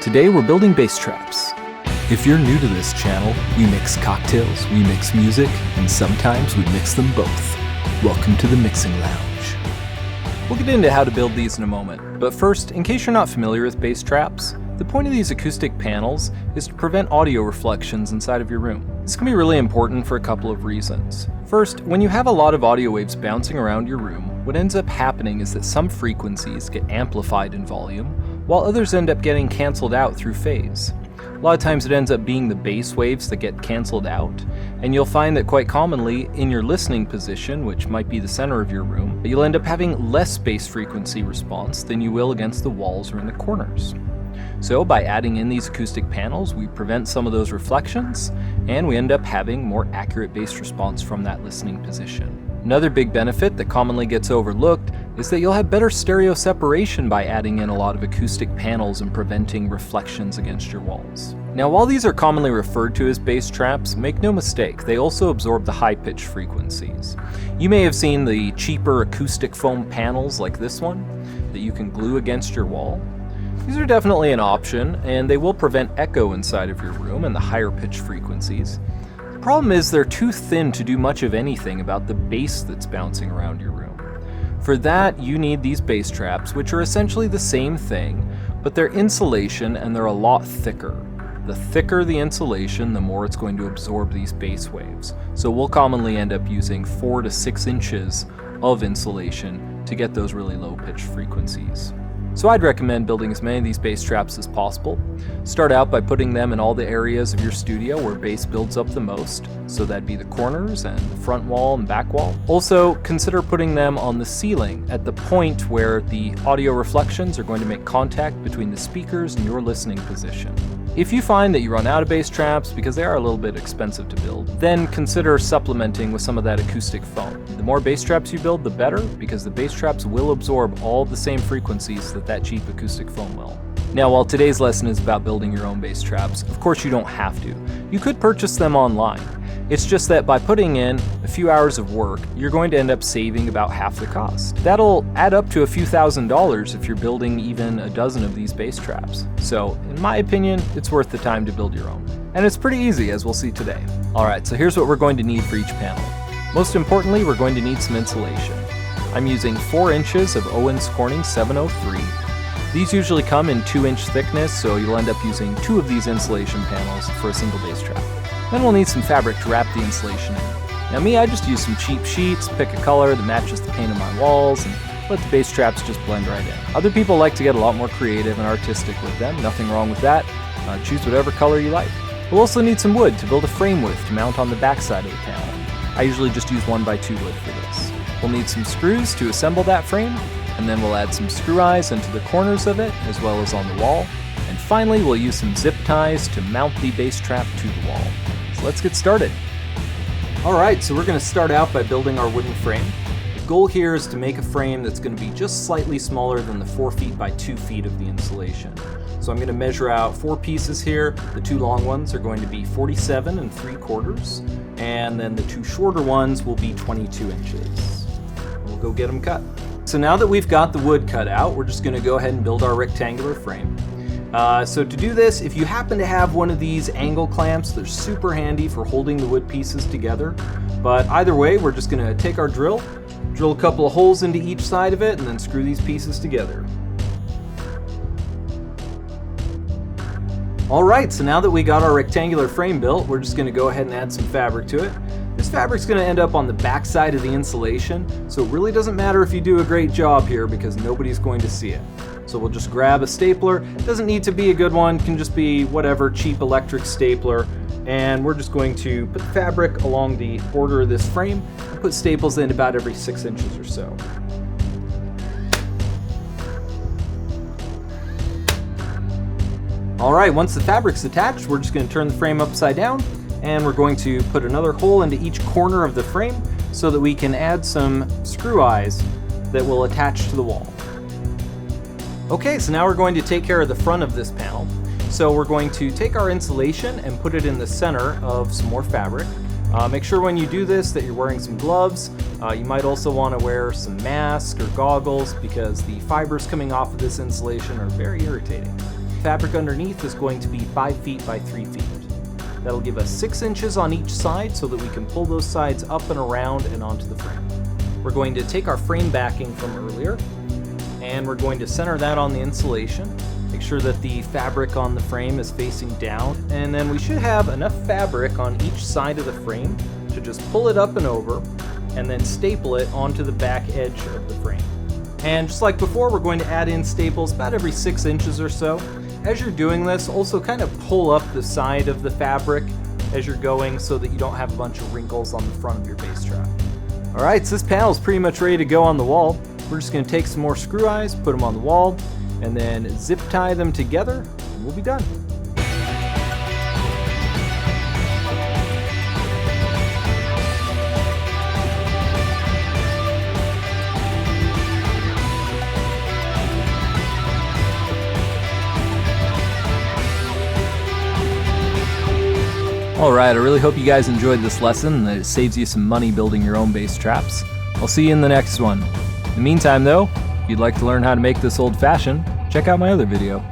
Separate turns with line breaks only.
Today we're building bass traps. If you're new to this channel, we mix cocktails, we mix music, and sometimes we mix them both. Welcome to the Mixing Lounge. We'll get into how to build these in a moment, but first, in case you're not familiar with bass traps, the point of these acoustic panels is to prevent audio reflections inside of your room. This can be really important for a couple of reasons. First, when you have a lot of audio waves bouncing around your room, what ends up happening is that some frequencies get amplified in volume, while others end up getting canceled out through phase. A lot of times it ends up being the bass waves that get canceled out, and you'll find that quite commonly in your listening position, which might be the center of your room, you'll end up having less bass frequency response than you will against the walls or in the corners. So by adding in these acoustic panels, we prevent some of those reflections, and we end up having more accurate bass response from that listening position. Another big benefit that commonly gets overlooked is that you'll have better stereo separation by adding in a lot of acoustic panels and preventing reflections against your walls. Now, while these are commonly referred to as bass traps, make no mistake, they also absorb the high-pitched frequencies. You may have seen the cheaper acoustic foam panels like this one that you can glue against your wall. These are definitely an option, and they will prevent echo inside of your room and the higher pitched frequencies. The problem is they're too thin to do much of anything about the bass that's bouncing around your room. For that, you need these bass traps, which are essentially the same thing, but they're insulation and they're a lot thicker. The thicker the insulation, the more it's going to absorb these bass waves. So we'll commonly end up using 4 to 6 inches of insulation to get those really low pitched frequencies. So I'd recommend building as many of these bass traps as possible. Start out by putting them in all the areas of your studio where bass builds up the most, so that'd be the corners and the front wall and back wall. Also, consider putting them on the ceiling at the point where the audio reflections are going to make contact between the speakers and your listening position. If you find that you run out of bass traps because they are a little bit expensive to build, then consider supplementing with some of that acoustic foam. The more bass traps you build, the better, because the bass traps will absorb all the same frequencies that cheap acoustic foam will. Now, while today's lesson is about building your own bass traps, of course you don't have to. You could purchase them online. It's just that by putting in a few hours of work, you're going to end up saving about half the cost. That'll add up to a few $1,000s if you're building even a dozen of these bass traps. So, in my opinion, it's worth the time to build your own. And it's pretty easy, as we'll see today. Alright, so here's what we're going to need for each panel. Most importantly, we're going to need some insulation. I'm using 4 inches of Owens Corning 703. These usually come in 2-inch thickness, so you'll end up using 2 of these insulation panels for a single bass trap. Then we'll need some fabric to wrap the insulation in. Now me, I just use some cheap sheets, pick a color that matches the paint of my walls, and let the bass traps just blend right in. Other people like to get a lot more creative and artistic with them, nothing wrong with that. Choose whatever color you like. We'll also need some wood to build a frame with to mount on the back side of the panel. I usually just use 1x2 wood for this. We'll need some screws to assemble that frame, and then we'll add some screw eyes into the corners of it, as well as on the wall. And finally, we'll use some zip ties to mount the bass trap to the wall. So let's get started. Alright, so we're going to start out by building our wooden frame. The goal here is to make a frame that's going to be just slightly smaller than the 4 feet by 2 feet of the insulation. So I'm going to measure out 4 pieces here. The 2 long ones are going to be 47 3/4, and then the 2 shorter ones will be 22 inches. We'll go get them cut. So now that we've got the wood cut out, we're just going to go ahead and build our rectangular frame. So to do this, if you happen to have one of these angle clamps, they're super handy for holding the wood pieces together. But either way, we're just going to take our drill a couple of holes into each side of it, and then screw these pieces together. Alright, so now that we got our rectangular frame built, we're just going to go ahead and add some fabric to it. This fabric's going to end up on the back side of the insulation, so it really doesn't matter if you do a great job here because nobody's going to see it. So we'll just grab a stapler. It doesn't need to be a good one, it can just be whatever cheap electric stapler, and we're just going to put the fabric along the border of this frame and put staples in about every 6 inches or so. Alright, once the fabric's attached, we're just going to turn the frame upside down, and we're going to put another hole into each corner of the frame so that we can add some screw eyes that will attach to the wall. Okay, so now we're going to take care of the front of this panel. So we're going to take our insulation and put it in the center of some more fabric. Make sure when you do this that you're wearing some gloves. You might also want to wear some mask or goggles because the fibers coming off of this insulation are very irritating. fabric underneath is going to be 5 feet by 3 feet. That'll give us 6 inches on each side so that we can pull those sides up and around and onto the frame. We're going to take our frame backing from earlier, and we're going to center that on the insulation. Make sure that the fabric on the frame is facing down, and then we should have enough fabric on each side of the frame to just pull it up and over, and then staple it onto the back edge of the frame. And just like before, we're going to add in staples about every 6 inches or so. As you're doing this, also kind of pull up the side of the fabric as you're going so that you don't have a bunch of wrinkles on the front of your bass trap. Alright, so this panel is pretty much ready to go on the wall. We're just going to take some more screw eyes, put them on the wall, and then zip tie them together, and we'll be done. Alright, I really hope you guys enjoyed this lesson and that it saves you some money building your own bass traps. I'll see you in the next one. In the meantime though, if you'd like to learn how to make this old-fashioned, check out my other video.